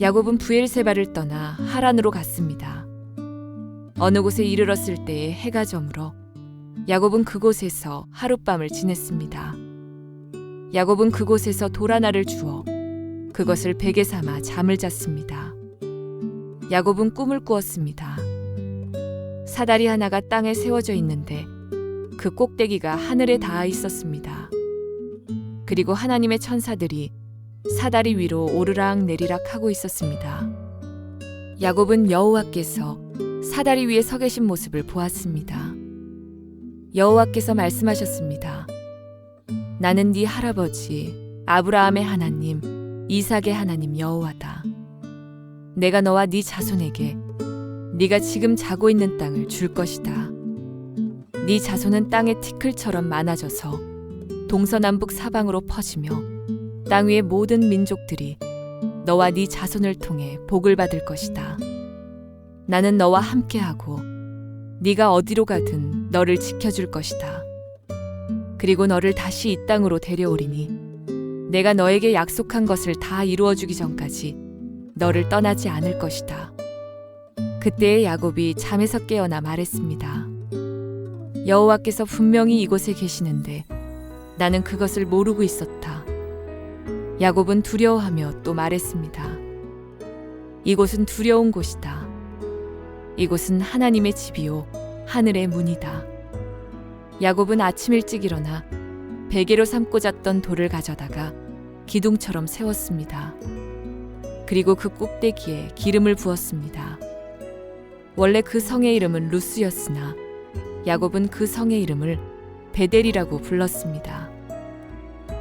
야곱은 브엘세바를 떠나 하란으로 갔습니다. 어느 곳에 이르렀을 때에 해가 저물어 야곱은 그곳에서 하룻밤을 지냈습니다. 야곱은 그곳에서 돌 하나를 주어 그것을 베개 삼아 잠을 잤습니다. 야곱은 꿈을 꾸었습니다. 사다리 하나가 땅에 세워져 있는데 그 꼭대기가 하늘에 닿아 있었습니다. 그리고 하나님의 천사들이 사다리 위로 오르락 내리락 하고 있었습니다. 야곱은 여호와께서 사다리 위에 서 계신 모습을 보았습니다. 여호와께서 말씀하셨습니다. 나는 네 할아버지 아브라함의 하나님, 이삭의 하나님 여호와다. 내가 너와 네 자손에게 네가 지금 자고 있는 땅을 줄 것이다. 네 자손은 땅의 티끌처럼 많아져서 동서남북 사방으로 퍼지며 땅 위의 모든 민족들이 너와 네 자손을 통해 복을 받을 것이다. 나는 너와 함께하고 네가 어디로 가든 너를 지켜줄 것이다. 그리고 너를 다시 이 땅으로 데려오리니 내가 너에게 약속한 것을 다 이루어주기 전까지 너를 떠나지 않을 것이다. 그때의 야곱이 잠에서 깨어나 말했습니다. 여호와께서 분명히 이곳에 계시는데 나는 그것을 모르고 있었다. 야곱은 두려워하며 또 말했습니다. 이곳은 두려운 곳이다. 이곳은 하나님의 집이요 하늘의 문이다. 야곱은 아침 일찍 일어나 베개로 삼고 잤던 돌을 가져다가 기둥처럼 세웠습니다. 그리고 그 꼭대기에 기름을 부었습니다. 원래 그 성의 이름은 루스였으나 야곱은 그 성의 이름을 베델이라고 불렀습니다.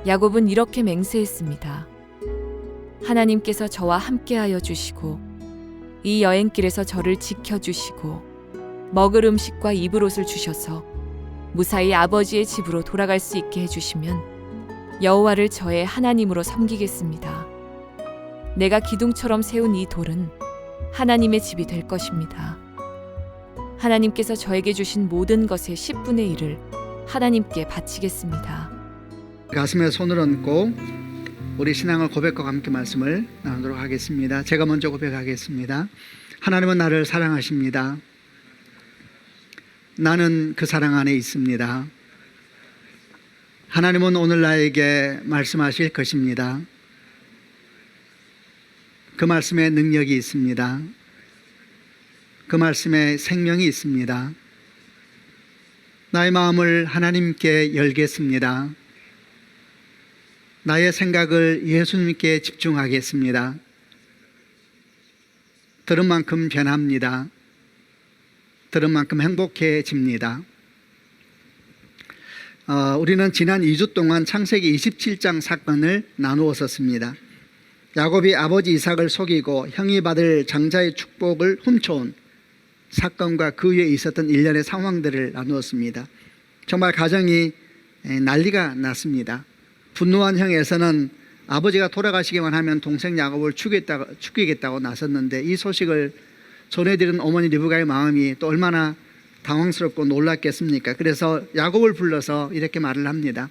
야곱은 이렇게 맹세했습니다. 하나님께서 저와 함께하여 주시고 이 여행길에서 저를 지켜주시고 먹을 음식과 입을 옷을 주셔서 무사히 아버지의 집으로 돌아갈 수 있게 해주시면 여호와를 저의 하나님으로 섬기겠습니다. 내가 기둥처럼 세운 이 돌은 하나님의 집이 될 것입니다. 하나님께서 저에게 주신 모든 것의 10분의 1을 하나님께 바치겠습니다. 가슴에 손을 얹고 우리 신앙을 고백과 함께 말씀을 나누도록 하겠습니다. 제가 먼저 고백하겠습니다. 하나님은 나를 사랑하십니다. 나는 그 사랑 안에 있습니다. 하나님은 오늘 나에게 말씀하실 것입니다. 그 말씀에 능력이 있습니다. 그 말씀에 생명이 있습니다. 나의 마음을 하나님께 열겠습니다. 나의 생각을 예수님께 집중하겠습니다. 들은 만큼 변합니다. 들은 만큼 행복해집니다. 우리는 지난 2주 동안 창세기 27장 사건을 나누었었습니다. 야곱이 아버지 이삭을 속이고 형이 받을 장자의 축복을 훔쳐온 사건과 그 위에 있었던 일련의 상황들을 나누었습니다. 정말 가정이 난리가 났습니다. 분노한 형 에서는 아버지가 돌아가시기만 하면 동생 야곱을 죽이겠다고 나섰는데 이 소식을 전해드린 어머니 리브가의 마음이 또 얼마나 당황스럽고 놀랐겠습니까? 그래서 야곱을 불러서 이렇게 말을 합니다.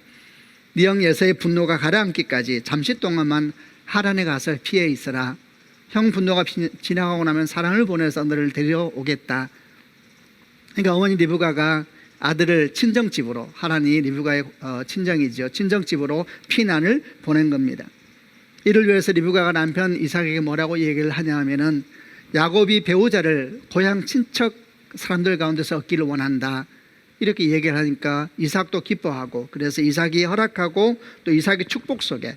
네 형 에서의 분노가 가라앉기까지 잠시 동안만 하란에 가서 피해 있어라. 형 분노가 지나가고 나면 사랑을 보내서 너를 데려오겠다. 그러니까 어머니 리브가가 아들을 친정집으로, 하란이 리브가의 친정이죠. 친정집으로 피난을 보낸 겁니다. 이를 위해서 리브가가 남편 이삭에게 뭐라고 얘기를 하냐 하면은 야곱이 배우자를 고향 친척 사람들 가운데서 얻기를 원한다. 이렇게 얘기를 하니까 이삭도 기뻐하고, 그래서 이삭이 허락하고 또 이삭의 축복 속에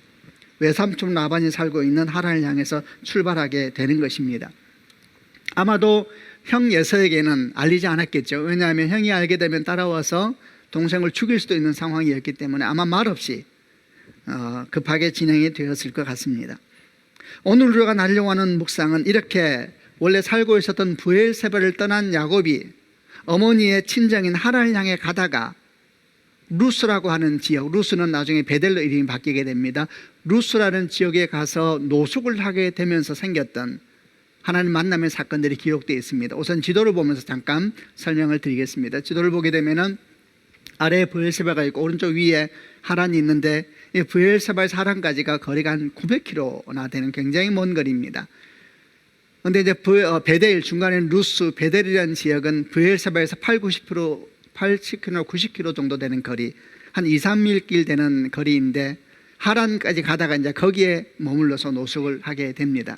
외삼촌 라반이 살고 있는 하란을 향해서 출발하게 되는 것입니다. 아마도 형 예서에게는 알리지 않았겠죠. 왜냐하면 형이 알게 되면 따라와서 동생을 죽일 수도 있는 상황이었기 때문에 아마 말없이 급하게 진행이 되었을 것 같습니다. 오늘 우리가 나누려고 하는 묵상은 이렇게 원래 살고 있었던 브엘세바를 떠난 야곱이 어머니의 친정인 하란을 향해 가다가 루스라고 하는 지역, 루스는 나중에 베델로 이름이 바뀌게 됩니다. 루스라는 지역에 가서 노숙을 하게 되면서 생겼던 하나님 만남의 사건들이 기록되어 있습니다. 우선 지도를 보면서 잠깐 설명을 드리겠습니다. 지도를 보게 되면은 아래에 브엘세바가 있고 오른쪽 위에 하란이 있는데, 이 브엘세바에서 하란까지가 거리가 한 900km나 되는 굉장히 먼 거리입니다. 근데 이제 베델 중간에 루스 베델이라는 지역은 브엘세바에서 80km, 90km 정도 되는 거리, 한 2, 3일 길 되는 거리인데 하란까지 가다가 이제 거기에 머물러서 노숙을 하게 됩니다.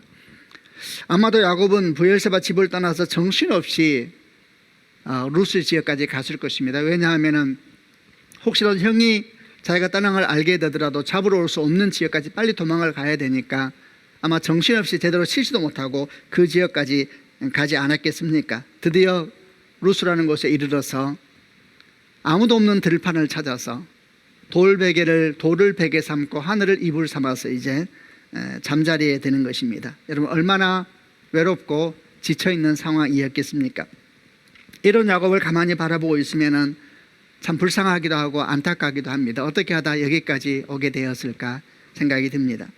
아마도 야곱은 브엘세바 집을 떠나서 정신없이 루스 지역까지 갔을 것입니다. 왜냐하면은 혹시라도 형이 자기가 떠난 걸 알게 되더라도 잡으러 올 수 없는 지역까지 빨리 도망을 가야 되니까 아마 정신없이 제대로 쉬지도 못하고 그 지역까지 가지 않았겠습니까? 드디어 루스라는 곳에 이르러서 아무도 없는 들판을 찾아서 돌을 베개 삼고 하늘을 이불 삼아서 이제 잠자리에 드는 것입니다. 여러분 얼마나 외롭고 지쳐있는 상황이었겠습니까? 이런 야곱을 가만히 바라보고 있으면은 참 불쌍하기도 하고 안타깝기도 합니다. 어떻게 하다 여기까지 오게 되었을까 생각이 듭니다.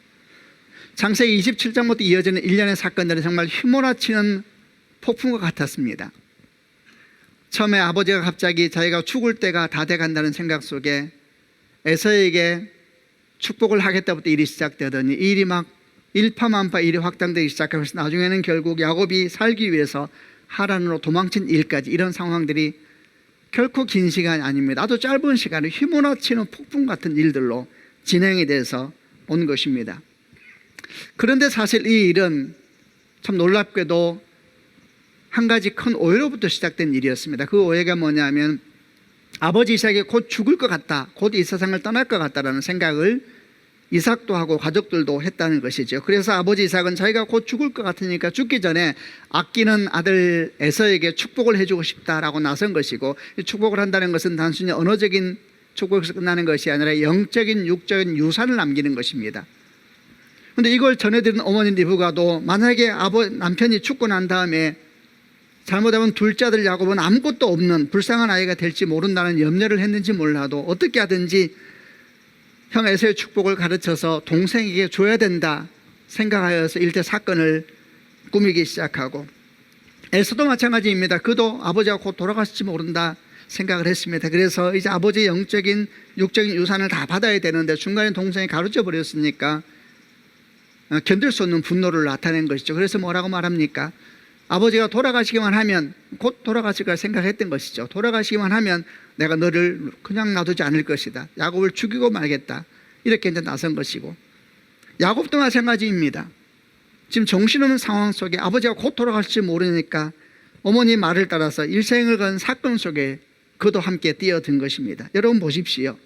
창세기 27장부터 이어지는 일련의 사건들은 정말 휘몰아치는 폭풍과 같았습니다. 처음에 아버지가 갑자기 자기가 죽을 때가 다 돼간다는 생각 속에 에서에게 축복을 하겠다부터 일이 시작되더니 일이 막 일파만파 일이 확장되기 시작하면서 나중에는 결국 야곱이 살기 위해서 하란으로 도망친 일까지, 이런 상황들이 결코 긴 시간이 아닙니다. 아주 짧은 시간에 휘몰아치는 폭풍 같은 일들로 진행이 돼서 온 것입니다. 그런데 사실 이 일은 참 놀랍게도 한 가지 큰 오해로부터 시작된 일이었습니다. 그 오해가 뭐냐면 아버지 이삭이 곧 죽을 것 같다, 곧 이 세상을 떠날 것 같다라는 생각을 이삭도 하고 가족들도 했다는 것이죠. 그래서 아버지 이삭은 자기가 곧 죽을 것 같으니까 죽기 전에 아끼는 아들 에서에게 축복을 해주고 싶다라고 나선 것이고, 축복을 한다는 것은 단순히 언어적인 축복에서 끝나는 것이 아니라 영적인 육적인 유산을 남기는 것입니다. 그런데 이걸 전해드린 어머니 리브가도 만약에 남편이 죽고 난 다음에 잘못하면 둘째 아들 야곱은 아무것도 없는 불쌍한 아이가 될지 모른다는 염려를 했는지 몰라도 어떻게 하든지 형 에서의 축복을 가르쳐서 동생에게 줘야 된다 생각하여서 일대 사건을 꾸미기 시작하고, 에서도 마찬가지입니다. 그도 아버지가 곧 돌아가실지 모른다 생각을 했습니다. 그래서 이제 아버지의 영적인 육적인 유산을 다 받아야 되는데 중간에 동생이 가르쳐 버렸으니까 견딜 수 없는 분노를 나타낸 것이죠. 그래서 뭐라고 말합니까? 아버지가 돌아가시기만 하면, 곧 돌아가실 거라 생각했던 것이죠. 돌아가시기만 하면 내가 너를 그냥 놔두지 않을 것이다, 야곱을 죽이고 말겠다, 이렇게 이제 나선 것이고, 야곱도 마찬가지입니다. 지금 정신없는 상황 속에 아버지가 곧 돌아가실지 모르니까 어머니 말을 따라서 일생을 건 사건 속에 그도 함께 뛰어든 것입니다. 여러분 보십시오.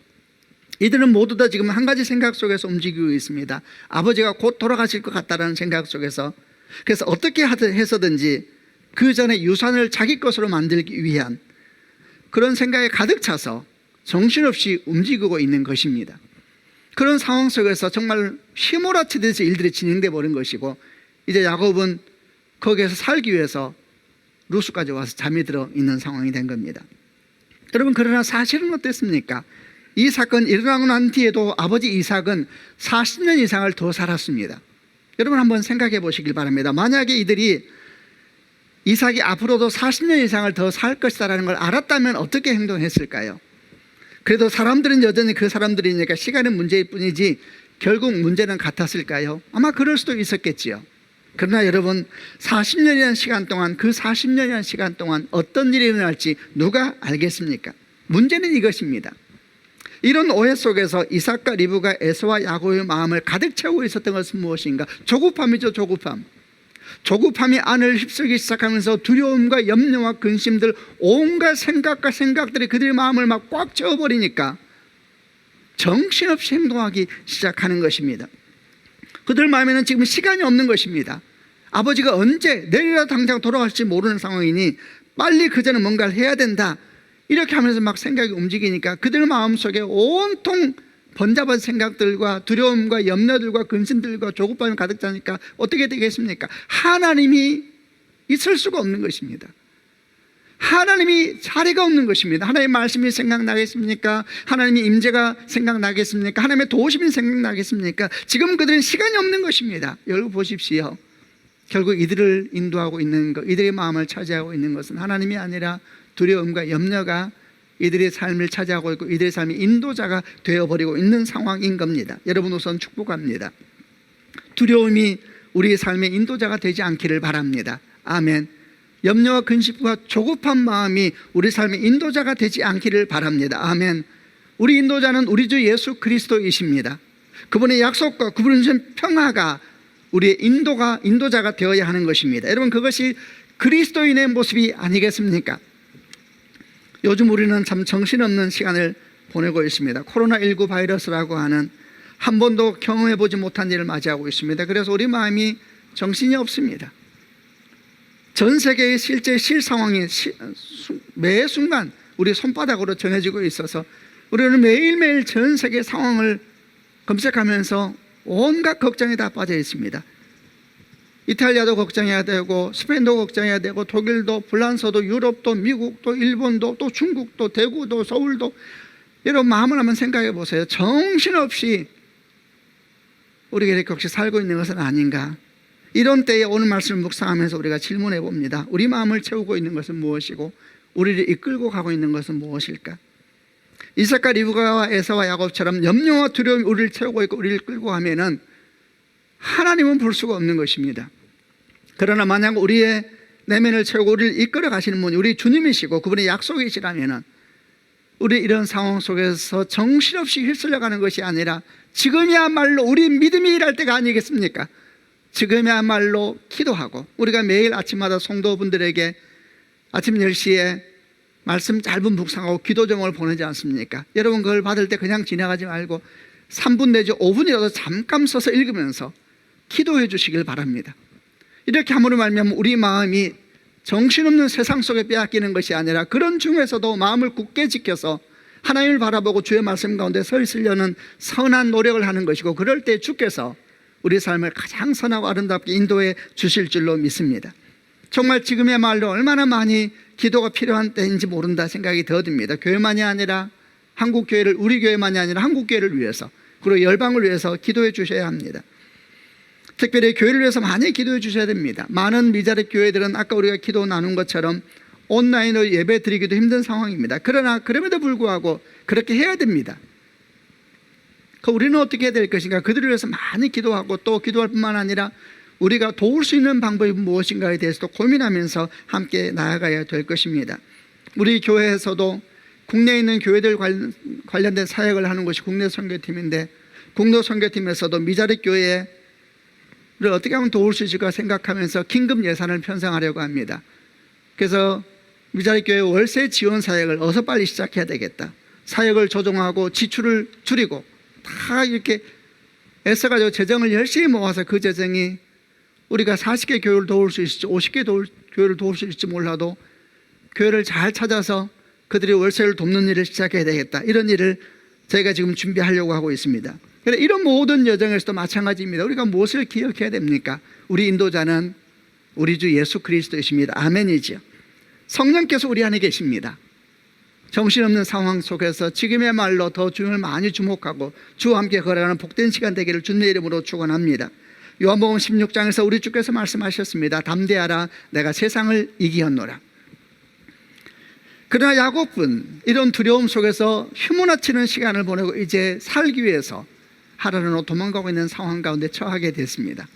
이들은 모두 다 지금 한 가지 생각 속에서 움직이고 있습니다. 아버지가 곧 돌아가실 것 같다는 생각 속에서. 그래서 어떻게 해서든지 그 전에 유산을 자기 것으로 만들기 위한 그런 생각에 가득 차서 정신없이 움직이고 있는 것입니다. 그런 상황 속에서 정말 휘몰아치듯이 일들이 진행돼 버린 것이고, 이제 야곱은 거기에서 살기 위해서 루스까지 와서 잠이 들어 있는 상황이 된 겁니다. 여러분, 그러나 사실은 어땠습니까? 이 사건이 일어나고 난 뒤에도 아버지 이삭은 40년 이상을 더 살았습니다. 여러분 한번 생각해 보시길 바랍니다. 만약에 이들이 이삭이 앞으로도 40년 이상을 더 살 것이다라는 걸 알았다면 어떻게 행동했을까요? 그래도 사람들은 여전히 그 사람들이니까 시간의 문제일 뿐이지 결국 문제는 같았을까요? 아마 그럴 수도 있었겠지요. 그러나 여러분, 40년이라는 시간 동안, 그 40년이라는 시간 동안 어떤 일이 일어날지 누가 알겠습니까? 문제는 이것입니다. 이런 오해 속에서 이삭과 리브가 에서와 야곱의 마음을 가득 채우고 있었던 것은 무엇인가? 조급함이죠. 조급함이 안을 휩쓸기 시작하면서 두려움과 염려와 근심들, 온갖 생각과 생각들이 그들의 마음을 막 꽉 채워버리니까 정신없이 행동하기 시작하는 것입니다. 그들 마음에는 지금 시간이 없는 것입니다. 아버지가 언제, 내일이라도 당장 돌아갈지 모르는 상황이니 빨리 그 전에 뭔가를 해야 된다, 이렇게 하면서 막 생각이 움직이니까 그들 마음속에 온통 번잡한 생각들과 두려움과 염려들과 근심들과 조급함이 가득 차니까 어떻게 되겠습니까? 하나님이 있을 수가 없는 것입니다. 하나님이 자리가 없는 것입니다. 하나님의 말씀이 생각나겠습니까? 하나님의 임재가 생각나겠습니까? 하나님의 도우심이 생각나겠습니까? 지금 그들은 시간이 없는 것입니다. 여러분 보십시오. 결국 이들을 인도하고 있는 것, 이들의 마음을 차지하고 있는 것은 하나님이 아니라 두려움과 염려가 이들의 삶을 차지하고 있고 이들의 삶의 인도자가 되어버리고 있는 상황인 겁니다. 여러분 우선 축복합니다. 두려움이 우리의 삶의 인도자가 되지 않기를 바랍니다. 아멘. 염려와 근심과 조급한 마음이 우리 삶의 인도자가 되지 않기를 바랍니다. 아멘. 우리 인도자는 우리 주 예수 그리스도이십니다. 그분의 약속과 그분의 주신 평화가 우리의 인도자가 되어야 하는 것입니다. 여러분, 그것이 그리스도인의 모습이 아니겠습니까? 요즘 우리는 참 정신없는 시간을 보내고 있습니다. 코로나19 바이러스라고 하는 한 번도 경험해보지 못한 일을 맞이하고 있습니다. 그래서 우리 마음이 정신이 없습니다. 전 세계의 실제 실상황이 매 순간 우리 손바닥으로 전해지고 있어서 우리는 매일매일 전 세계 상황을 검색하면서 온갖 걱정이 다 빠져 있습니다. 이탈리아도 걱정해야 되고, 스페인도 걱정해야 되고, 독일도, 프랑스도, 유럽도, 미국도, 일본도, 또 중국도, 대구도, 서울도. 여러분, 마음을 한번 생각해 보세요. 정신없이 우리가 이렇게 혹시 살고 있는 것은 아닌가? 이런 때에 오늘 말씀을 묵상하면서 우리가 질문해 봅니다. 우리 마음을 채우고 있는 것은 무엇이고 우리를 이끌고 가고 있는 것은 무엇일까? 이삭과 리브가와 에사와 야곱처럼 염려와 두려움이 우리를 채우고 있고 우리를 끌고 가면은 하나님은 볼 수가 없는 것입니다. 그러나 만약 우리의 내면을 채우고 우리를 이끌어 가시는 분이 우리 주님이시고 그분의 약속이시라면은 우리 이런 상황 속에서 정신없이 휩쓸려가는 것이 아니라 지금이야말로 우리 믿음이 일할 때가 아니겠습니까? 지금이야말로 기도하고, 우리가 매일 아침마다 성도분들에게 아침 10시에 말씀 짧은 묵상하고 기도정을 보내지 않습니까? 여러분, 그걸 받을 때 그냥 지나가지 말고 3분 내지 5분이라도 잠깐 서서 읽으면서 기도해 주시길 바랍니다. 이렇게 함으로 말미암아 우리 마음이 정신없는 세상 속에 빼앗기는 것이 아니라 그런 중에서도 마음을 굳게 지켜서 하나님을 바라보고 주의 말씀 가운데 서 있으려는 선한 노력을 하는 것이고, 그럴 때 주께서 우리 삶을 가장 선하고 아름답게 인도해 주실 줄로 믿습니다. 정말 지금의말로 얼마나 많이 기도가 필요한 때인지 모른다 생각이 더 듭니다. 교회만이 아니라 한국교회를, 우리 교회만이 아니라 한국교회를 위해서, 그리고 열방을 위해서 기도해 주셔야 합니다. 특별히 교회를 위해서 많이 기도해 주셔야 됩니다. 많은 미자립 교회들은 아까 우리가 기도 나눈 것처럼 온라인으로 예배 드리기도 힘든 상황입니다. 그러나 그럼에도 불구하고 그렇게 해야 됩니다. 우리는 어떻게 해야 될 것인가? 그들을 위해서 많이 기도하고, 또 기도할 뿐만 아니라 우리가 도울 수 있는 방법이 무엇인가에 대해서도 고민하면서 함께 나아가야 될 것입니다. 우리 교회에서도 국내에 있는 교회들 관련된 사역을 하는 것이 국내 선교팀인데, 국내 선교팀에서도 미자립 교회를 어떻게 하면 도울 수 있을까 생각하면서 긴급 예산을 편성하려고 합니다. 그래서 미자립 교회 월세 지원 사역을 어서 빨리 시작해야 되겠다. 사역을 조정하고 지출을 줄이고 다 이렇게 애써가지고 재정을 열심히 모아서 그 재정이 우리가 40개 교회를 도울 수 있을지 50개 교회를 도울 수 있을지 몰라도 교회를 잘 찾아서 그들이 월세를 돕는 일을 시작해야 되겠다. 이런 일을 저희가 지금 준비하려고 하고 있습니다. 이런 모든 여정에서도 마찬가지입니다. 우리가 무엇을 기억해야 됩니까? 우리 인도자는 우리 주 예수 그리스도이십니다. 아멘이지요. 성령께서 우리 안에 계십니다. 정신없는 상황 속에서 지금의 말로 더 주님을 많이 주목하고 주와 함께 걸어가는 복된 시간 되기를 주님의 이름으로 축원합니다. 요한복음 16장에서 우리 주께서 말씀하셨습니다. 담대하라, 내가 세상을 이기었노라. 그러나 야곱은 이런 두려움 속에서 휘몰아치는 시간을 보내고 이제 살기 위해서 하란으로 도망가고 있는 상황 가운데 처하게 됐습니다.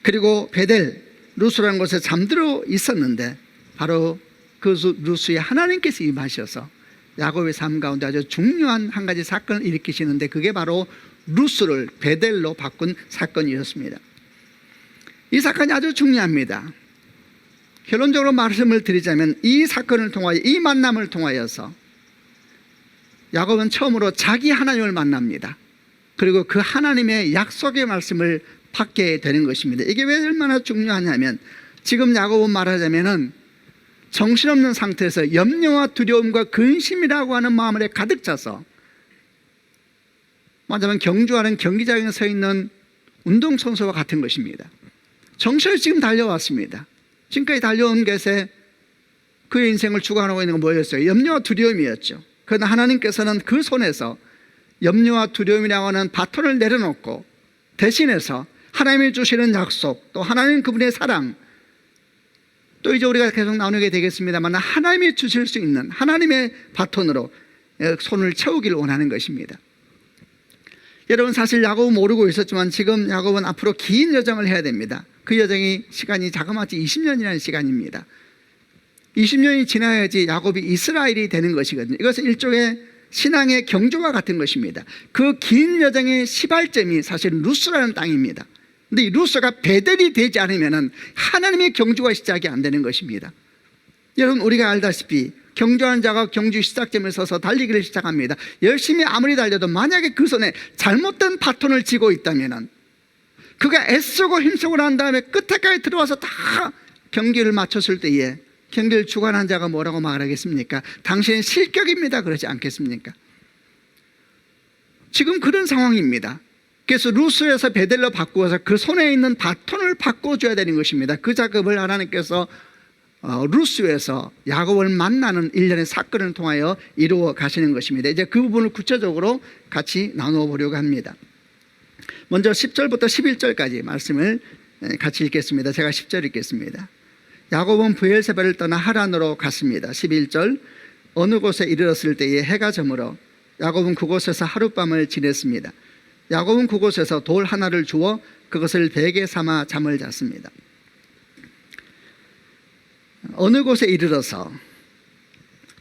그리고 베델 루스라는 곳에 잠들어 있었는데 바로 그 루스에 하나님께서 임하셔서 야곱의 삶 가운데 아주 중요한 한 가지 사건을 일으키시는데, 그게 바로 루스를 베델로 바꾼 사건이었습니다. 이 사건이 아주 중요합니다. 결론적으로 말씀을 드리자면 이 사건을 통하여, 이 만남을 통하여서 야곱은 처음으로 자기 하나님을 만납니다. 그리고 그 하나님의 약속의 말씀을 받게 되는 것입니다. 이게 왜 얼마나 중요하냐면, 지금 야곱은 말하자면은 정신없는 상태에서 염려와 두려움과 근심이라고 하는 마음에 가득 차서, 말하자면 경주하는 경기장에 서 있는 운동선수와 같은 것입니다. 정신없이 지금 달려왔습니다. 지금까지 달려온 것에 그의 인생을 주관하고 있는 건 뭐였어요? 염려와 두려움이었죠. 그러나 하나님께서는 그 손에서 염려와 두려움이라고 하는 바톤을 내려놓고 대신해서 하나님이 주시는 약속, 또 하나님 그분의 사랑, 또 이제 우리가 계속 나누게 되겠습니다만 하나님이 주실 수 있는 하나님의 바톤으로 손을 채우기를 원하는 것입니다. 여러분 사실 야곱은 모르고 있었지만 지금 야곱은 앞으로 긴 여정을 해야 됩니다. 그 여정이 시간이 자그마치 20년이라는 시간입니다. 20년이 지나야지 야곱이 이스라엘이 되는 것이거든요. 이것은 일종의 신앙의 경주와 같은 것입니다. 그 긴 여정의 시발점이 사실 루스라는 땅입니다. 근데 이 루스가 베델이 되지 않으면 하나님의 경주가 시작이 안 되는 것입니다. 여러분 우리가 알다시피 경주하는 자가 경주 시작점에 서서 달리기를 시작합니다. 열심히 아무리 달려도 만약에 그 손에 잘못된 바톤을 쥐고 있다면 그가 애쓰고 힘쓰고 난 다음에 끝에까지 들어와서 다 경기를 마쳤을 때에 경기를 주관한 자가 뭐라고 말하겠습니까? 당신은 실격입니다 그러지 않겠습니까? 지금 그런 상황입니다. 그래서 루스에서 베델로 바꾸어서 그 손에 있는 바톤을 바꿔줘야 되는 것입니다. 그 작업을 하나님께서 루스에서 야곱을 만나는 일련의 사건을 통하여 이루어 가시는 것입니다. 이제 그 부분을 구체적으로 같이 나누어 보려고 합니다. 먼저 10절부터 11절까지 말씀을 같이 읽겠습니다. 제가 10절 읽겠습니다. 야곱은 브엘세바를 떠나 하란으로 갔습니다. 11절 어느 곳에 이르렀을 때에 해가 저물어 야곱은 그곳에서 하룻밤을 지냈습니다. 야곱은 그곳에서 돌 하나를 주어 그것을 베개 삼아 잠을 잤습니다. 어느 곳에 이르러서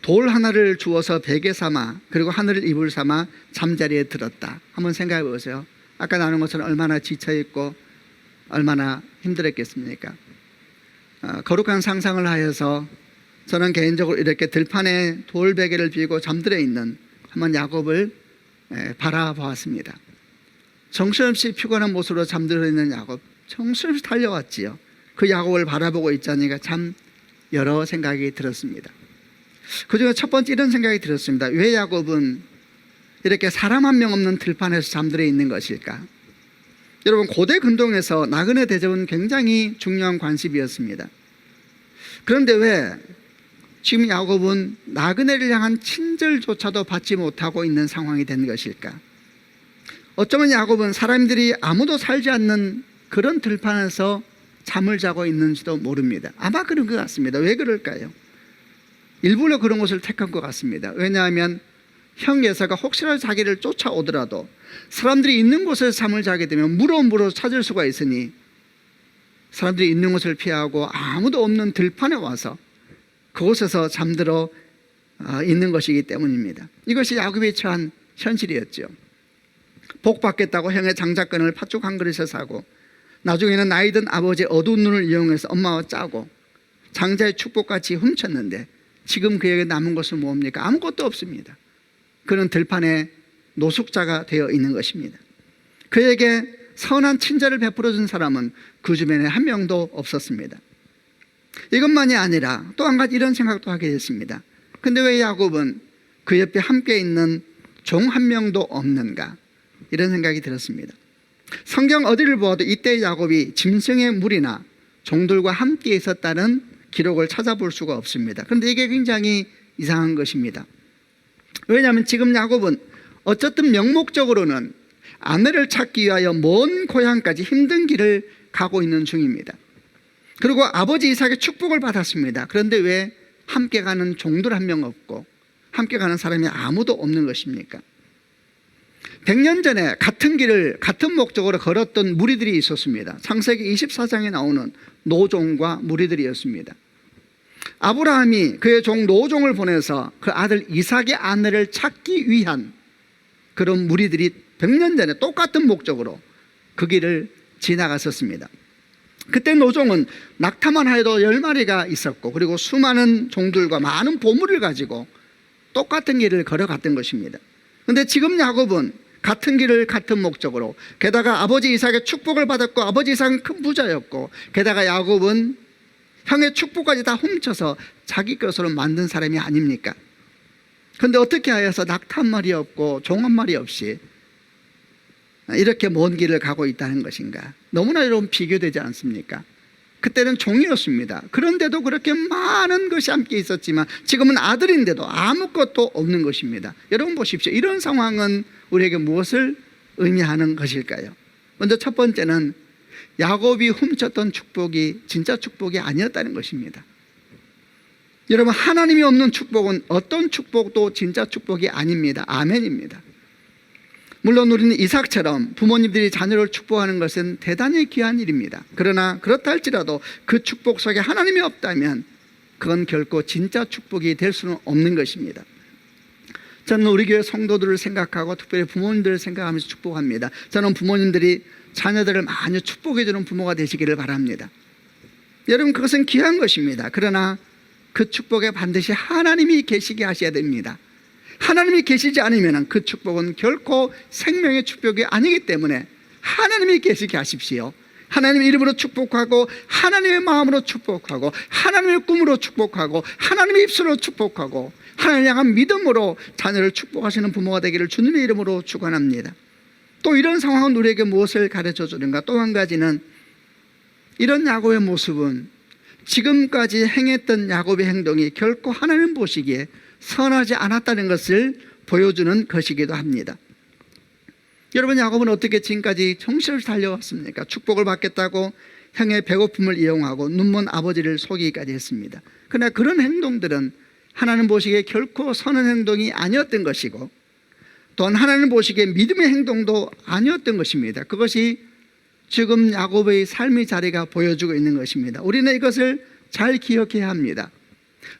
돌 하나를 주어서 베개 삼아 그리고 하늘을 이불 삼아 잠자리에 들었다. 한번 생각해 보세요. 아까 나눈 것처럼 얼마나 지쳐있고 얼마나 힘들었겠습니까? 거룩한 상상을 하여서 저는 개인적으로 이렇게 들판에 돌베개를 비고 잠들어 있는 한번 야곱을 바라보았습니다. 정신없이 피곤한 모습으로 잠들어 있는 야곱, 정신없이 달려왔지요. 그 야곱을 바라보고 있자니까 참 여러 생각이 들었습니다. 그중에 첫 번째 이런 생각이 들었습니다. 왜 야곱은 이렇게 사람 한 명 없는 들판에서 잠들어 있는 것일까? 여러분 고대 근동에서 나그네 대접은 굉장히 중요한 관습이었습니다. 그런데 왜 지금 야곱은 나그네를 향한 친절조차도 받지 못하고 있는 상황이 된 것일까? 어쩌면 야곱은 사람들이 아무도 살지 않는 그런 들판에서 잠을 자고 있는지도 모릅니다. 아마 그런 것 같습니다. 왜 그럴까요? 일부러 그런 곳을 택한 것 같습니다. 왜냐하면 형 예사가 혹시라도 자기를 쫓아오더라도 사람들이 있는 곳에서 잠을 자게 되면 물어 찾을 수가 있으니 사람들이 있는 곳을 피하고 아무도 없는 들판에 와서 그곳에서 잠들어 있는 것이기 때문입니다. 이것이 야곱이 처한 현실이었죠. 복 받겠다고 형의 장작권을 팥죽 한 그릇에 사고 나중에는 나이 든 아버지의 어두운 눈을 이용해서 엄마와 짜고 장자의 축복같이 훔쳤는데 지금 그에게 남은 것은 뭡니까? 아무것도 없습니다. 그는 들판에 노숙자가 되어 있는 것입니다. 그에게 선한 친절을 베풀어준 사람은 그 주변에 한 명도 없었습니다. 이것만이 아니라 또 한 가지 이런 생각도 하게 됐습니다. 근데 왜 야곱은 그 옆에 함께 있는 종 한 명도 없는가? 이런 생각이 들었습니다. 성경 어디를 보아도 이때 야곱이 짐승의 무리나 종들과 함께 있었다는 기록을 찾아볼 수가 없습니다. 그런데 이게 굉장히 이상한 것입니다. 왜냐하면 지금 야곱은 어쨌든 명목적으로는 아내를 찾기 위하여 먼 고향까지 힘든 길을 가고 있는 중입니다. 그리고 아버지 이삭의 축복을 받았습니다. 그런데 왜 함께 가는 종들 한 명 없고 함께 가는 사람이 아무도 없는 것입니까? 100년 전에 같은 길을 같은 목적으로 걸었던 무리들이 있었습니다. 창세기 24장에 나오는 노종과 무리들이었습니다. 아브라함이 그의 종 노종을 보내서 그 아들 이삭의 아내를 찾기 위한 그런 무리들이 100년 전에 똑같은 목적으로 그 길을 지나갔었습니다. 그때 노종은 낙타만 해도 10마리가 있었고 그리고 수많은 종들과 많은 보물을 가지고 똑같은 길을 걸어갔던 것입니다. 그런데 지금 야곱은 같은 길을 같은 목적으로 게다가 아버지 이삭의 축복을 받았고 아버지 이삭은 큰 부자였고 게다가 야곱은 형의 축복까지 다 훔쳐서 자기 것으로 만든 사람이 아닙니까? 그런데 어떻게 하여서 낙타 한 마리 없고 종 한 마리 없이 이렇게 먼 길을 가고 있다는 것인가? 너무나 여러분 비교되지 않습니까? 그때는 종이었습니다. 그런데도 그렇게 많은 것이 함께 있었지만 지금은 아들인데도 아무것도 없는 것입니다. 여러분 보십시오. 이런 상황은 우리에게 무엇을 의미하는 것일까요? 먼저 첫 번째는 야곱이 훔쳤던 축복이 진짜 축복이 아니었다는 것입니다. 여러분 하나님이 없는 축복은 어떤 축복도 진짜 축복이 아닙니다. 아멘입니다. 물론 우리는 이삭처럼 부모님들이 자녀를 축복하는 것은 대단히 귀한 일입니다. 그러나 그렇다 할지라도 그 축복 속에 하나님이 없다면 그건 결코 진짜 축복이 될 수는 없는 것입니다. 저는 우리 교회 성도들을 생각하고 특별히 부모님들을 생각하면서 축복합니다. 저는 부모님들이 자녀들을 많이 축복해 주는 부모가 되시기를 바랍니다. 여러분, 그것은 귀한 것입니다. 그러나 그 축복에 반드시 하나님이 계시게 하셔야 됩니다. 하나님이 계시지 않으면 그 축복은 결코 생명의 축복이 아니기 때문에 하나님이 계시게 하십시오. 하나님의 이름으로 축복하고 하나님의 마음으로 축복하고 하나님의 꿈으로 축복하고 하나님의 입술로 축복하고 하나님을 향한 믿음으로 자녀를 축복하시는 부모가 되기를 주님의 이름으로 축원합니다. 또 이런 상황은 우리에게 무엇을 가르쳐 주는가? 또 한 가지는 이런 야곱의 모습은 지금까지 행했던 야곱의 행동이 결코 하나님 보시기에 선하지 않았다는 것을 보여주는 것이기도 합니다. 여러분, 야곱은 어떻게 지금까지 정신을 달려왔습니까? 축복을 받겠다고 형의 배고픔을 이용하고 눈먼 아버지를 속이기까지 했습니다. 그러나 그런 행동들은 하나님 보시기에 결코 선한 행동이 아니었던 것이고 또한 하나님 보시기에 믿음의 행동도 아니었던 것입니다. 그것이 지금 야곱의 삶의 자리가 보여주고 있는 것입니다. 우리는 이것을 잘 기억해야 합니다.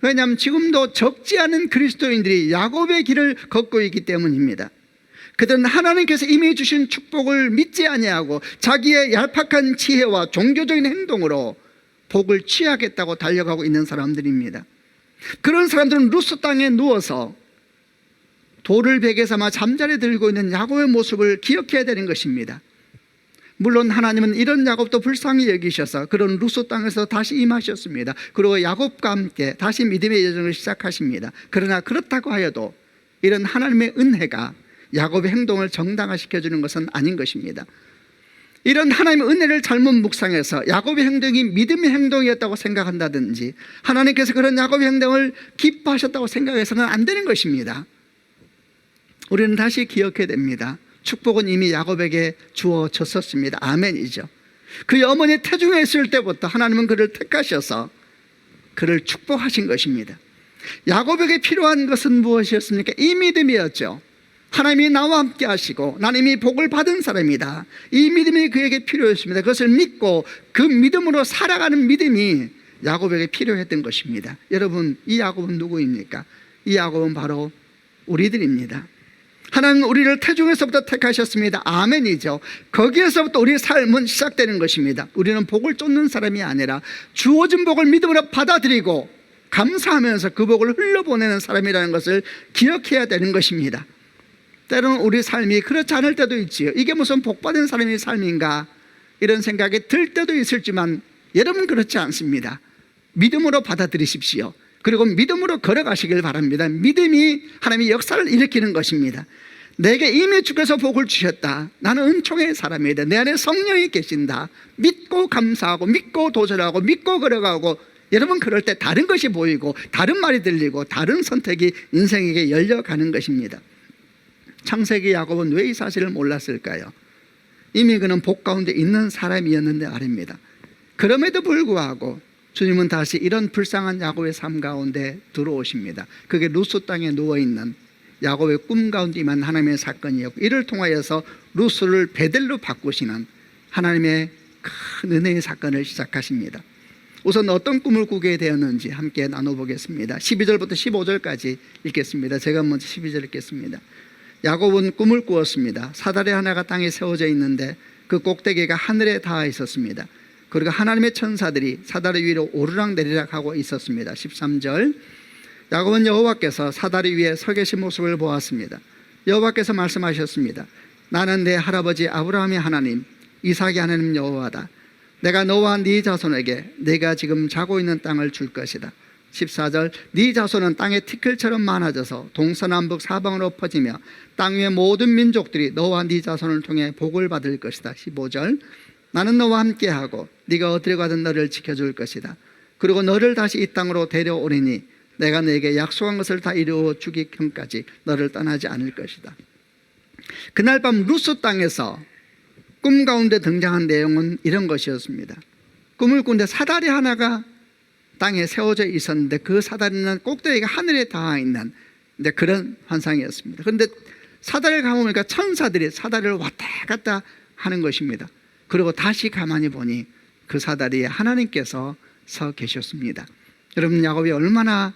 왜냐하면 지금도 적지 않은 그리스도인들이 야곱의 길을 걷고 있기 때문입니다. 그들은 하나님께서 이미 주신 축복을 믿지 아니하고 자기의 얄팍한 지혜와 종교적인 행동으로 복을 취하겠다고 달려가고 있는 사람들입니다. 그런 사람들은 루스 땅에 누워서 돌을 베개 삼아 잠자리 들고 있는 야곱의 모습을 기억해야 되는 것입니다. 물론 하나님은 이런 야곱도 불쌍히 여기셔서 그런 루스 땅에서 다시 임하셨습니다. 그리고 야곱과 함께 다시 믿음의 여정을 시작하십니다. 그러나 그렇다고 하여도 이런 하나님의 은혜가 야곱의 행동을 정당화시켜주는 것은 아닌 것입니다. 이런 하나님의 은혜를 잘못 묵상해서 야곱의 행동이 믿음의 행동이었다고 생각한다든지 하나님께서 그런 야곱의 행동을 기뻐하셨다고 생각해서는 안 되는 것입니다. 우리는 다시 기억해야 됩니다. 축복은 이미 야곱에게 주어졌었습니다. 아멘이죠. 그의 어머니 태중에 있을 때부터 하나님은 그를 택하셔서 그를 축복하신 것입니다. 야곱에게 필요한 것은 무엇이었습니까? 이 믿음이었죠. 하나님이 나와 함께 하시고 나는 이미 복을 받은 사람이다. 이 믿음이 그에게 필요했습니다. 그것을 믿고 그 믿음으로 살아가는 믿음이 야곱에게 필요했던 것입니다. 여러분, 이 야곱은 누구입니까? 이 야곱은 바로 우리들입니다. 하나님은 우리를 태중에서부터 택하셨습니다. 아멘이죠. 거기에서부터 우리의 삶은 시작되는 것입니다. 우리는 복을 쫓는 사람이 아니라 주어진 복을 믿음으로 받아들이고 감사하면서 그 복을 흘려보내는 사람이라는 것을 기억해야 되는 것입니다. 때로는 우리 삶이 그렇지 않을 때도 있지요. 이게 무슨 복받은 사람의 삶인가 이런 생각이 들 때도 있을지만 여러분, 그렇지 않습니다. 믿음으로 받아들이십시오. 그리고 믿음으로 걸어가시길 바랍니다. 믿음이 하나님의 역사를 일으키는 것입니다. 내게 이미 주께서 복을 주셨다. 나는 은총의 사람이다. 내 안에 성령이 계신다. 믿고 감사하고 믿고 도전하고 믿고 걸어가고, 여러분 그럴 때 다른 것이 보이고 다른 말이 들리고 다른 선택이 인생에게 열려가는 것입니다. 창세기 야곱은 왜 이 사실을 몰랐을까요? 이미 그는 복 가운데 있는 사람이었는데 말입니다. 그럼에도 불구하고 주님은 다시 이런 불쌍한 야곱의 삶 가운데 들어오십니다. 그게 루스 땅에 누워있는 야곱의 꿈 가운데 임한 하나님의 사건이었고, 이를 통하여서 루스를 베델로 바꾸시는 하나님의 큰 은혜의 사건을 시작하십니다. 우선 어떤 꿈을 꾸게 되었는지 함께 나눠보겠습니다. 12절부터 15절까지 읽겠습니다. 제가 먼저 12절 읽겠습니다. 야곱은 꿈을 꾸었습니다. 사다리 하나가 땅에 세워져 있는데 그 꼭대기가 하늘에 닿아 있었습니다. 그리고 하나님의 천사들이 사다리 위로 오르락내리락 하고 있었습니다. 13절, 야곱은 여호와께서 사다리 위에 서 계신 모습을 보았습니다. 여호와께서 말씀하셨습니다. 나는 내 할아버지 아브라함의 하나님, 이삭의 하나님 여호와다. 내가 너와 네 자손에게 내가 지금 자고 있는 땅을 줄 것이다. 14절, 네 자손은 땅의 티끌처럼 많아져서 동서남북 사방으로 퍼지며 땅 위의 모든 민족들이 너와 네 자손을 통해 복을 받을 것이다. 15절, 나는 너와 함께하고 네가 어디로 가든 너를 지켜줄 것이다. 그리고 너를 다시 이 땅으로 데려오리니 내가 너에게 약속한 것을 다 이루어 주기 전까지 너를 떠나지 않을 것이다. 그날 밤 루스 땅에서 꿈 가운데 등장한 내용은 이런 것이었습니다. 꿈을 꾸는데 사다리 하나가 땅에 세워져 있었는데 그 사다리는 꼭대기가 하늘에 닿아 있는 그런 환상이었습니다. 그런데 사다리를 감으니까 천사들이 사다리를 왔다 갔다 하는 것입니다. 그리고 다시 가만히 보니 그 사다리에 하나님께서 서 계셨습니다. 여러분, 야곱이 얼마나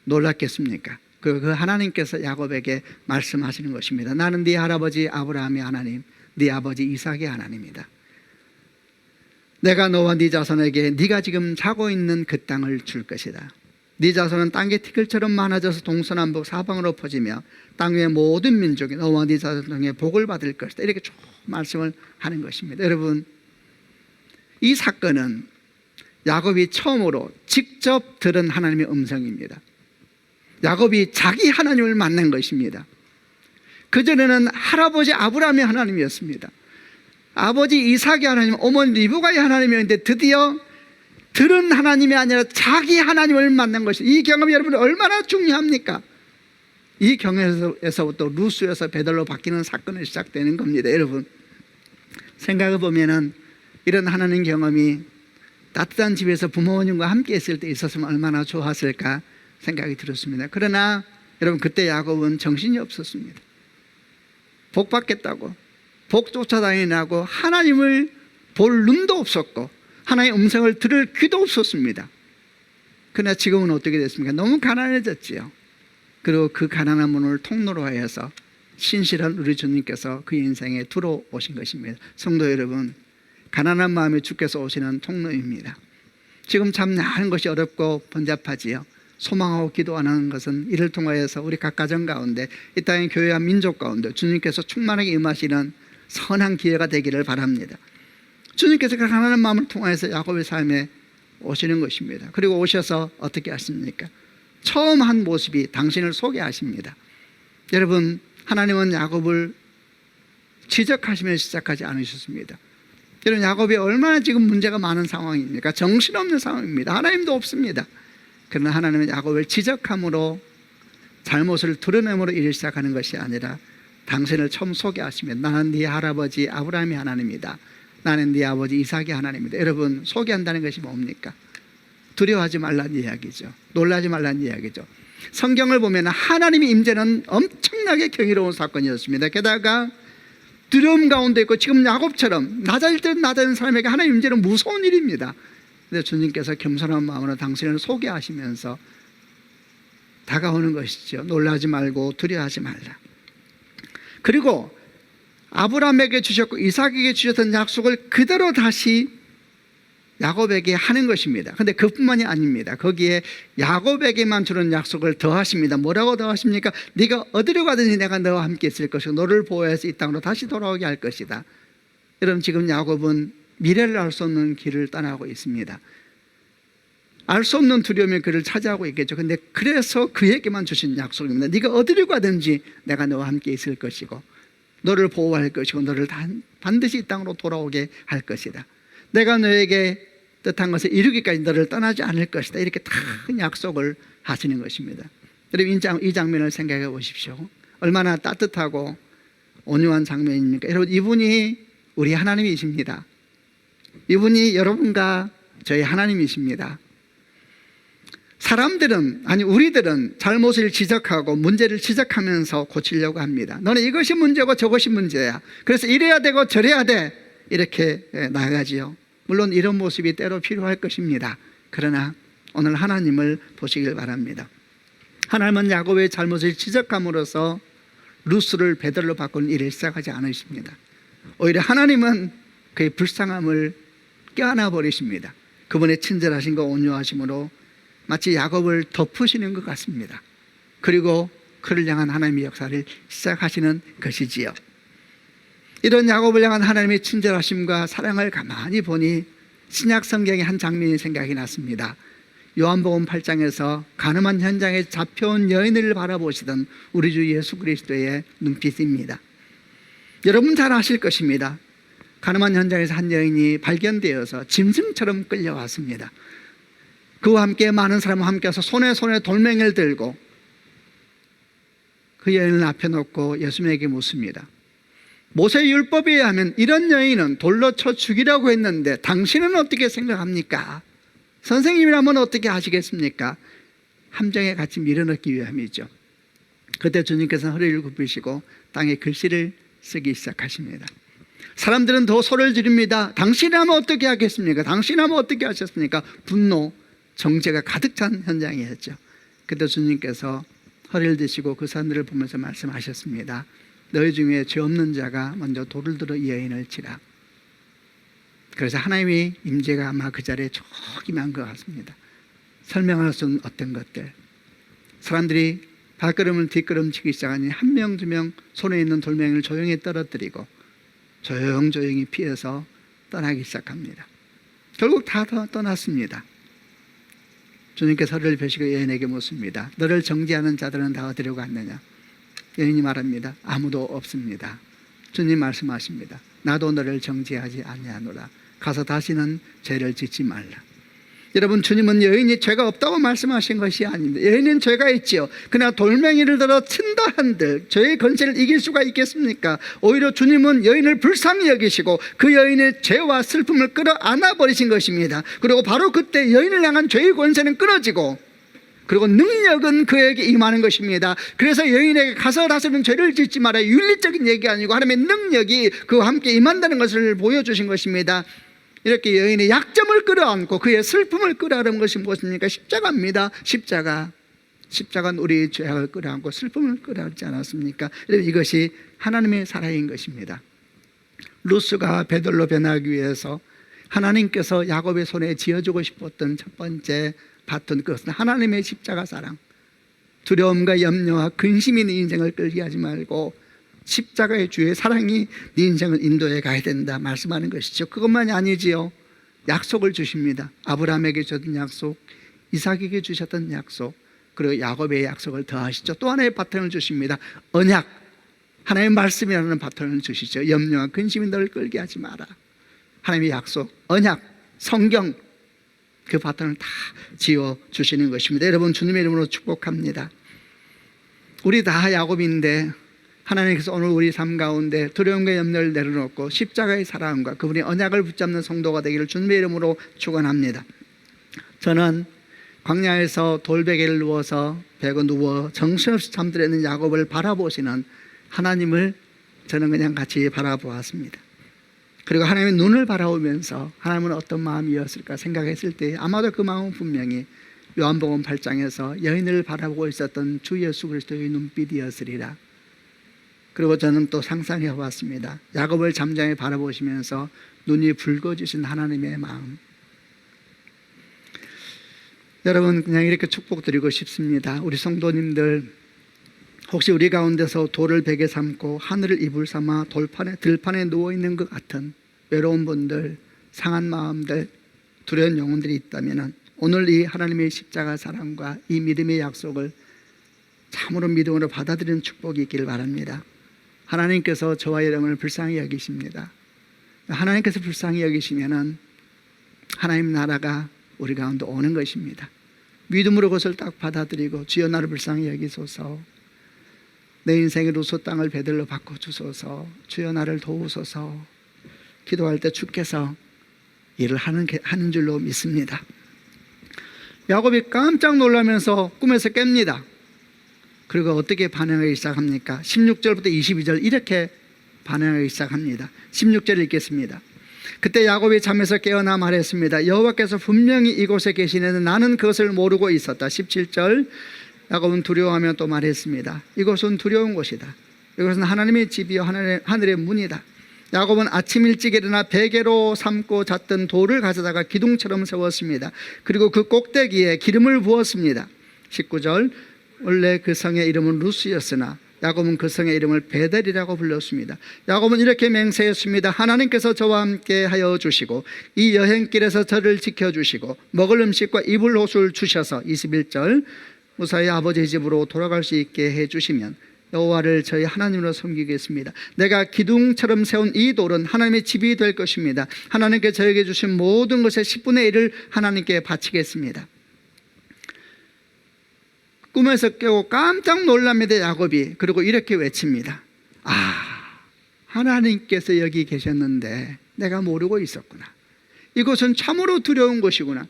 놀랐겠습니까? 그 하나님께서 야곱에게 말씀하시는 것입니다. 나는 네 할아버지 아브라함의 하나님, 네 아버지 이삭의 하나님이다. 내가 너와 네 자손에게 네가 지금 자고 있는 그 땅을 줄 것이다. 네 자손은 땅의 티끌처럼 많아져서 동서남북 사방으로 퍼지며 땅 위의 모든 민족이 너와 네 자손 중에 복을 받을 것이다. 이렇게 쭉 말씀을 하는 것입니다. 여러분, 이 사건은 야곱이 처음으로 직접 들은 하나님의 음성입니다. 야곱이 자기 하나님을 만난 것입니다. 그전에는 할아버지 아브라함의 하나님이었습니다. 아버지 이삭의 하나님, 어머니 리브가의 하나님이었는데 드디어 들은 하나님이 아니라 자기 하나님을 만난 것이, 이 경험이 여러분 얼마나 중요합니까? 이 경험에서부터 루스에서 베들로 바뀌는 사건이 시작되는 겁니다. 여러분, 생각해 보면은 이런 하나님 경험이 따뜻한 집에서 부모님과 함께 있을 때 있었으면 얼마나 좋았을까 생각이 들었습니다. 그러나 여러분, 그때 야곱은 정신이 없었습니다. 복 받겠다고 복 쫓아다니라고 하나님을 볼 눈도 없었고 하나님의 음성을 들을 귀도 없었습니다. 그러나 지금은 어떻게 됐습니까? 너무 가난해졌지요. 그리고 그 가난한 문을 통로로 하여서 신실한 우리 주님께서 그 인생에 들어오신 것입니다. 성도 여러분, 가난한 마음에 주께서 오시는 통로입니다. 지금 참 하는 것이 어렵고 번잡하지요. 소망하고 기도하는 것은 이를 통하여서 우리 각 가정 가운데, 이 땅의 교회와 민족 가운데 주님께서 충만하게 임하시는 선한 기회가 되기를 바랍니다. 주님께서 그 가난한 마음을 통하여서 야곱의 삶에 오시는 것입니다. 그리고 오셔서 어떻게 하십니까? 처음 한 모습이 당신을 소개하십니다. 여러분, 하나님은 야곱을 지적하시며 시작하지 않으셨습니다. 여러분, 야곱이 얼마나 지금 문제가 많은 상황입니까? 정신없는 상황입니다. 하나님도 없습니다. 그러나 하나님은 야곱을 지적함으로, 잘못을 드러냄으로 일을 시작하는 것이 아니라 당신을 처음 소개하시면 나는 네 할아버지 아브라함의 하나님이다. 나는 네 아버지 이삭의 하나님이다. 여러분, 소개한다는 것이 뭡니까? 두려워하지 말라는 이야기죠. 놀라지 말라는 이야기죠. 성경을 보면 하나님의 임재는 엄청나게 경이로운 사건이었습니다. 게다가 두려움 가운데 있고, 지금 야곱처럼 낮아질 때 낮아진 사람에게 하나님의 임재는 무서운 일입니다. 그런데 주님께서 겸손한 마음으로 당신을 소개하시면서 다가오는 것이죠. 놀라지 말고 두려워하지 말라. 그리고 아브라함에게 주셨고 이삭에게 주셨던 약속을 그대로 다시 야곱에게 하는 것입니다. 그런데 그뿐만이 아닙니다. 거기에 야곱에게만 주는 약속을 더하십니다. 뭐라고 더하십니까? 네가 어디로 가든지 내가 너와 함께 있을 것이고 너를 보호해서 이 땅으로 다시 돌아오게 할 것이다. 여러분, 지금 야곱은 미래를 알 수 없는 길을 떠나고 있습니다. 알 수 없는 두려움이 그를 차지하고 있겠죠. 그런데 그래서 그에게만 주신 약속입니다. 네가 어디로 가든지 내가 너와 함께 있을 것이고 너를 보호할 것이고 너를 반드시 이 땅으로 돌아오게 할 것이다. 내가 너에게 뜻한 것을 이루기까지 너를 떠나지 않을 것이다. 이렇게 큰 약속을 하시는 것입니다. 여러분, 이 장면을 생각해 보십시오. 얼마나 따뜻하고 온유한 장면입니까? 여러분, 이분이 우리 하나님이십니다. 이분이 여러분과 저희 하나님이십니다. 사람들은, 아니 우리들은 잘못을 지적하고 문제를 지적하면서 고치려고 합니다. 너는 이것이 문제고 저것이 문제야. 그래서 이래야 되고 저래야 돼. 이렇게 나가지요. 물론 이런 모습이 때로 필요할 것입니다. 그러나 오늘 하나님을 보시길 바랍니다. 하나님은 야곱의 잘못을 지적함으로써 루스를 베들로 바꾸는 일을 시작하지 않으십니다. 오히려 하나님은 그의 불쌍함을 껴안아 버리십니다. 그분의 친절하심과 온유하심으로 마치 야곱을 덮으시는 것 같습니다. 그리고 그를 향한 하나님의 역사를 시작하시는 것이지요. 이런 야곱을 향한 하나님의 친절하심과 사랑을 가만히 보니 신약 성경의 한 장면이 생각이 났습니다. 요한복음 8장에서 가늠한 현장에 잡혀온 여인을 바라보시던 우리 주 예수 그리스도의 눈빛입니다. 여러분 잘 아실 것입니다. 가늠한 현장에서 한 여인이 발견되어서 짐승처럼 끌려왔습니다. 그와 함께 많은 사람과 함께해서 손에 돌멩이를 들고 그 여인을 앞에 놓고 예수님에게 묻습니다. 모세 율법에 의하면 이런 여인은 돌로 쳐 죽이라고 했는데 당신은 어떻게 생각합니까? 선생님이라면 어떻게 하시겠습니까? 함정에 같이 밀어넣기 위함이죠. 그때 주님께서는 허리를 굽히시고 땅에 글씨를 쓰기 시작하십니다. 사람들은 더 소리를 지릅니다. 당신이라면 어떻게 하겠습니까? 당신이라면 어떻게 하셨습니까? 분노, 정죄가 가득 찬 현장이었죠. 그때 주님께서 허리를 드시고 그 사람들을 보면서 말씀하셨습니다. 너희 중에 죄 없는 자가 먼저 돌을 들어 이 여인을 치라. 그래서 하나님의 임재가 아마 그 자리에 조기만 것 같습니다. 설명할 수 없는 어떤 것들, 사람들이 발걸음을 뒷걸음치기 시작하니 한 명 두 명 손에 있는 돌멩이를 조용히 떨어뜨리고 조용히 피해서 떠나기 시작합니다. 결국 다 떠났습니다. 주님께서 허리를 펴시고 여인에게 묻습니다. 너를 정죄하는 자들은 다 어디로 갔느냐? 여인이 말합니다. 아무도 없습니다. 주님 말씀하십니다. 나도 너를 정죄하지 아니하노라. 가서 다시는 죄를 짓지 말라. 여러분, 주님은 여인이 죄가 없다고 말씀하신 것이 아닙니다. 여인은 죄가 있지요. 그러나 돌멩이를 들어 친다 한들 죄의 권세를 이길 수가 있겠습니까? 오히려 주님은 여인을 불쌍히 여기시고 그 여인의 죄와 슬픔을 끌어안아 버리신 것입니다. 그리고 바로 그때 여인을 향한 죄의 권세는 끊어지고, 그리고 능력은 그에게 임하는 것입니다. 그래서 여인에게 가서 다시는 죄를 짓지 마라, 윤리적인 얘기 아니고 하나님의 능력이 그와 함께 임한다는 것을 보여주신 것입니다. 이렇게 여인의 약점을 끌어안고 그의 슬픔을 끌어안은 것이 무엇입니까? 십자가입니다. 십자가는 우리의 죄악을 끌어안고 슬픔을 끌어안지 않았습니까? 이것이 하나님의 사랑인 것입니다. 루스가 베들로 변하기 위해서 하나님께서 야곱의 손에 쥐어주고 싶었던 첫 번째 바톤, 그것은 하나님의 십자가 사랑. 두려움과 염려와 근심이 네 인생을 끌게 하지 말고 십자가의 주의 사랑이 네 인생을 인도해 가야 된다 말씀하는 것이죠. 그것만이 아니지요. 약속을 주십니다. 아브라함에게 주셨던 약속, 이삭에게 주셨던 약속, 그리고 야곱의 약속을 더하시죠. 또 하나의 바톤을 주십니다. 언약, 하나님의 말씀이라는 바톤을 주시죠. 염려와 근심이 너를 끌게 하지 마라. 하나님의 약속, 언약, 성경, 그 바톤을 다 지어 주시는 것입니다. 여러분, 주님의 이름으로 축복합니다. 우리 다 야곱인데 하나님께서 오늘 우리 삶 가운데 두려움과 염려를 내려놓고 십자가의 사랑과 그분의 언약을 붙잡는 성도가 되기를 주님의 이름으로 축원합니다. 저는 광야에서 돌베개를 누워서 베고 누워 정신없이 잠들어 있는 야곱을 바라보시는 하나님을 저는 그냥 같이 바라보았습니다. 그리고 하나님의 눈을 바라보면서 하나님은 어떤 마음이었을까 생각했을 때 아마도 그 마음은 분명히 요한복음 8장에서 여인을 바라보고 있었던 주 예수 그리스도의 눈빛이었으리라. 그리고 저는 또 상상해 봤습니다. 야곱을 잠잠히 바라보시면서 눈이 붉어지신 하나님의 마음. 여러분, 그냥 이렇게 축복드리고 싶습니다. 우리 성도님들, 혹시 우리 가운데서 돌을 베개 삼고 하늘을 이불 삼아 들판에 누워있는 것 같은 외로운 분들, 상한 마음들, 두려운 영혼들이 있다면 오늘 이 하나님의 십자가 사랑과 이 믿음의 약속을 참으로 믿음으로 받아들이는 축복이 있기를 바랍니다. 하나님께서 저와 여러분을 불쌍히 여기십니다. 하나님께서 불쌍히 여기시면은 하나님 나라가 우리 가운데 오는 것입니다. 믿음으로 그것을 딱 받아들이고 주여 나를 불쌍히 여기소서, 내 인생의 루소 땅을 베들로 바꿔주소서, 주여 나를 도우소서 기도할 때 주께서 일을 하는 줄로 믿습니다. 야곱이 깜짝 놀라면서 꿈에서 깹니다. 그리고 어떻게 반응하기 시작합니까? 16절부터 22절 이렇게 반응하기 시작합니다. 16절 읽겠습니다. 그때 야곱이 잠에서 깨어나 말했습니다. 여호와께서 분명히 이곳에 계시는데 나는 그것을 모르고 있었다. 17절 야곱은 두려워하며 또 말했습니다. 이곳은 두려운 곳이다. 이것은 하나님의 집이요 하늘의 문이다. 야곱은 아침 일찍 일어나 베개로 삼고 잤던 돌을 가져다가 기둥처럼 세웠습니다. 그리고 그 꼭대기에 기름을 부었습니다. 19절 원래 그 성의 이름은 루스였으나 야곱은 그 성의 이름을 베델이라고 불렀습니다. 야곱은 이렇게 맹세했습니다. 하나님께서 저와 함께 하여 주시고 이 여행길에서 저를 지켜주시고 먹을 음식과 입을 옷을 주셔서 21절 무사히 아버지 집으로 돌아갈 수 있게 해주시면 여호와를 저희 하나님으로 섬기겠습니다. 내가 기둥처럼 세운 이 돌은 하나님의 집이 될 것입니다. 하나님께 저에게 주신 모든 것의 10분의 1을 하나님께 바치겠습니다. 꿈에서 깨고 깜짝 놀랍니다. 야곱이. 그리고 이렇게 외칩니다. 하나님께서 여기 계셨는데 내가 모르고 있었구나. 이곳은 참으로 두려운 곳이구나.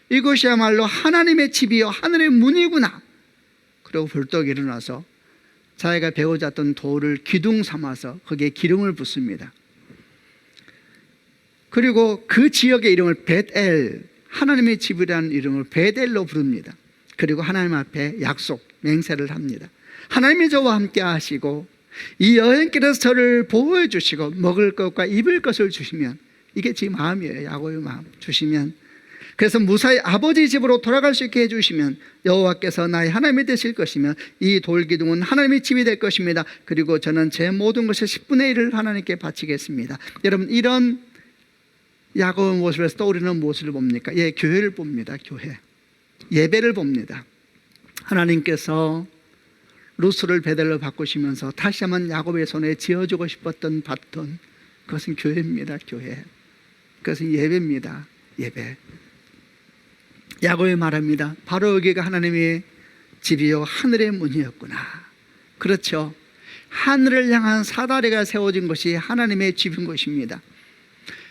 이곳이야말로 하나님의 집이요 하늘의 문이구나. 그리고 벌떡 일어나서 자기가 배워졌던 돌을 기둥 삼아서 거기에 기름을 붓습니다. 그리고 그 지역의 이름을 벳엘, 하나님의 집이라는 이름을 벳엘로 부릅니다. 그리고 하나님 앞에 약속, 맹세를 합니다. 하나님이 저와 함께 하시고 이 여행길에서 저를 보호해 주시고 먹을 것과 입을 것을 주시면, 이게 제 마음이에요. 야곱의 마음. 주시면, 그래서 무사히 아버지 집으로 돌아갈 수 있게 해주시면 여호와께서 나의 하나님이 되실 것이며 이 돌기둥은 하나님의 집이 될 것입니다. 그리고 저는 제 모든 것의 10분의 1을 하나님께 바치겠습니다. 여러분, 이런 야곱의 모습에서 떠오르는 무엇을 봅니까? 예, 교회를 봅니다. 교회. 예배를 봅니다. 하나님께서 루스를 베델로 바꾸시면서 다시 한번 야곱의 손에 쥐어주고 싶었던 바톤, 그것은 교회입니다. 교회. 그것은 예배입니다. 예배. 야곱이 말합니다. 바로 여기가 하나님의 집이요 하늘의 문이었구나. 그렇죠. 하늘을 향한 사다리가 세워진 것이 하나님의 집인 것입니다.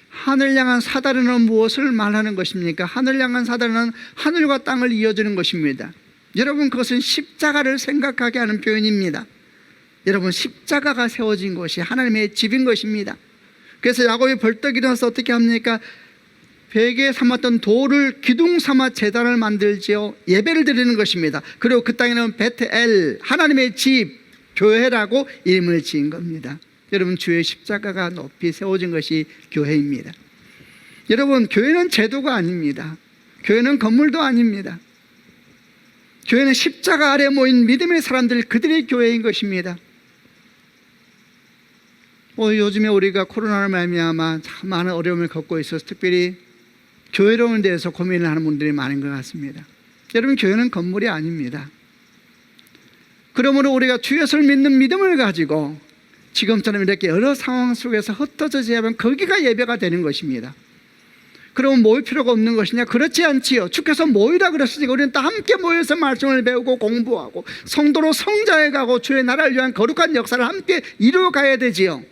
하늘을 향한 사다리는 무엇을 말하는 것입니까? 하늘을 향한 사다리는 하늘과 땅을 이어주는 것입니다. 여러분, 그것은 십자가를 생각하게 하는 표현입니다. 여러분, 십자가가 세워진 것이 하나님의 집인 것입니다. 그래서 야곱이 벌떡 일어나서 어떻게 합니까? 베개 삼았던 돌을 기둥 삼아 제단을 만들지요. 예배를 드리는 것입니다. 그리고 그 땅에는 베트엘, 하나님의 집, 교회라고 이름을 지은 겁니다. 여러분, 주의 십자가가 높이 세워진 것이 교회입니다. 여러분, 교회는 제도가 아닙니다. 교회는 건물도 아닙니다. 교회는 십자가 아래 모인 믿음의 사람들, 그들의 교회인 것입니다. 요즘에 우리가 코로나로 말미암아 참 많은 어려움을 겪고 있어서 특별히 교회로운 데에서 고민을 하는 분들이 많은 것 같습니다. 여러분, 교회는 건물이 아닙니다. 그러므로 우리가 주 예수를 믿는 믿음을 가지고 지금처럼 이렇게 여러 상황 속에서 흩어져 지하면 거기가 예배가 되는 것입니다. 그러면 모일 필요가 없는 것이냐? 그렇지 않지요. 주께서 모이라 그랬으니까 우리는 다 함께 모여서 말씀을 배우고 공부하고 성도로 성장해 가고 주의 나라를 위한 거룩한 역사를 함께 이루어 가야 되지요.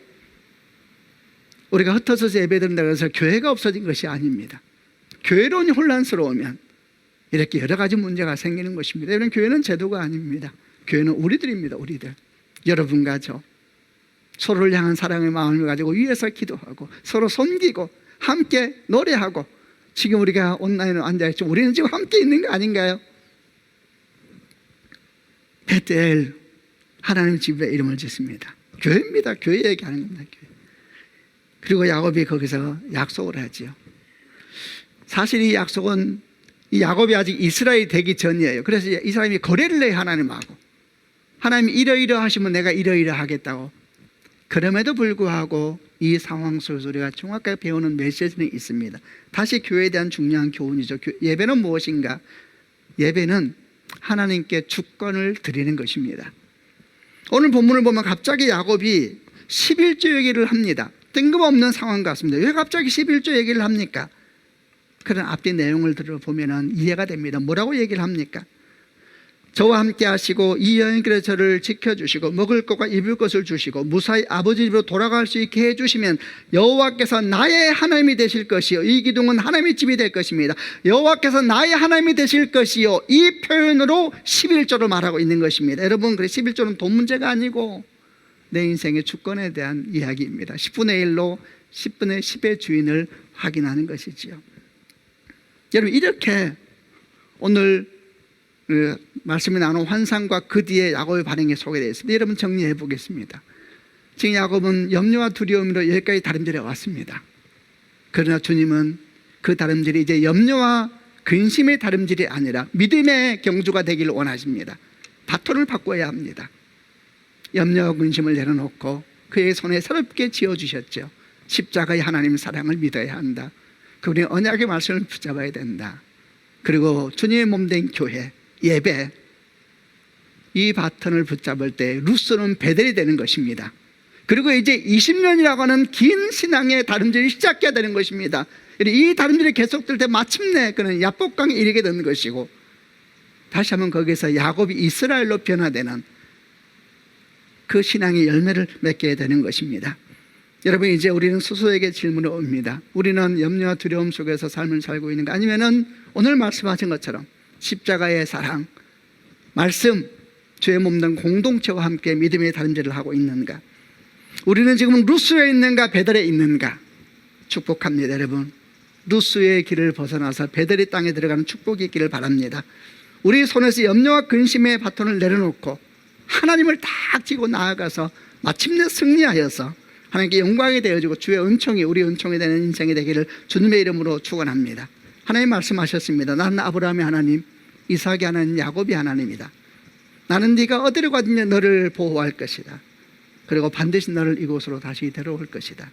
우리가 흩어져서 예배드린다고 해서 교회가 없어진 것이 아닙니다. 교회론이 혼란스러우면 이렇게 여러 가지 문제가 생기는 것입니다. 여러분, 교회는 제도가 아닙니다. 교회는 우리들입니다. 우리들. 여러분과 저. 서로를 향한 사랑의 마음을 가지고 위에서 기도하고 서로 섬기고 함께 노래하고, 지금 우리가 온라인으로 앉아있죠. 우리는 지금 함께 있는 거 아닌가요? 베텔, 하나님 집에 이름을 짓습니다. 교회입니다. 교회 얘기하는 겁니다. 교회. 그리고 야곱이 거기서 약속을 하지요. 사실 이 약속은 이 야곱이 아직 이스라엘이 되기 전이에요. 그래서 이 사람이 거래를 해요. 하나님하고. 하나님이 이러이러 하시면 내가 이러이러 하겠다고. 그럼에도 불구하고 이 상황 속에서 우리가 정확하게 배우는 메시지는 있습니다. 다시 교회에 대한 중요한 교훈이죠. 예배는 무엇인가? 예배는 하나님께 주권을 드리는 것입니다. 오늘 본문을 보면 갑자기 야곱이 11조 얘기를 합니다. 뜬금없는 상황 같습니다. 왜 갑자기 11조 얘기를 합니까? 그런 앞뒤 내용을 들어보면 이해가 됩니다. 뭐라고 얘기를 합니까? 저와 함께 하시고 이 여행길에 저를 지켜주시고 먹을 것과 입을 것을 주시고 무사히 아버지 집으로 돌아갈 수 있게 해주시면 여호와께서 나의 하나님이 되실 것이요, 이 기둥은 하나님의 집이 될 것입니다. 여호와께서 나의 하나님이 되실 것이요, 이 표현으로 11조를 말하고 있는 것입니다. 여러분, 그래 11조는 돈 문제가 아니고 내 인생의 주권에 대한 이야기입니다. 10분의 1로 10분의 10의 주인을 확인하는 것이지요. 여러분, 이렇게 오늘 말씀이 나눈 환상과 그 뒤에 야곱의 반응이 소개되어 있습니다. 여러분, 정리해 보겠습니다. 지금 야곱은 염려와 두려움으로 여기까지 다름질해 왔습니다. 그러나 주님은 그 다름질이 이제 염려와 근심의 다름질이 아니라 믿음의 경주가 되기를 원하십니다. 바톤을 바꿔야 합니다. 염려와 근심을 내려놓고 그의 손에 새롭게 지어주셨죠. 십자가의 하나님 사랑을 믿어야 한다. 그분의 언약의 말씀을 붙잡아야 된다. 그리고 주님의 몸된 교회, 예배, 이 바톤을 붙잡을 때 루스는 베델이 되는 것입니다. 그리고 이제 20년이라고 하는 긴 신앙의 다름질이 시작해야 되는 것입니다. 이 다름질이 계속될 때 마침내 그는 야복강에 이르게 되는 것이고, 다시 한번 거기서 야곱이 이스라엘로 변화되는 그 신앙의 열매를 맺게 되는 것입니다. 여러분, 이제 우리는 스스로에게 질문을 옵니다. 우리는 염려와 두려움 속에서 삶을 살고 있는가? 아니면은 오늘 말씀하신 것처럼 십자가의 사랑, 말씀, 주의 몸된 공동체와 함께 믿음의 다름질을 하고 있는가? 우리는 지금 루스에 있는가 베델에 있는가? 축복합니다, 여러분. 루스의 길을 벗어나서 베델의 땅에 들어가는 축복이 있기를 바랍니다. 우리 손에서 염려와 근심의 바톤을 내려놓고 하나님을 딱 쥐고 나아가서 마침내 승리하여서 하나님께 영광이 되어지고 주의 은총이 우리 은총이 되는 인생이 되기를 주님의 이름으로 축원합니다. 하나님 말씀하셨습니다. 나는 아브라함의 하나님, 이삭의 하나님, 야곱의 하나님이다. 나는 네가 어디로 가든지 너를 보호할 것이다. 그리고 반드시 너를 이곳으로 다시 데려올 것이다.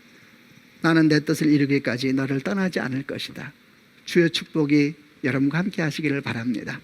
나는 내 뜻을 이루기까지 너를 떠나지 않을 것이다. 주의 축복이 여러분과 함께 하시기를 바랍니다.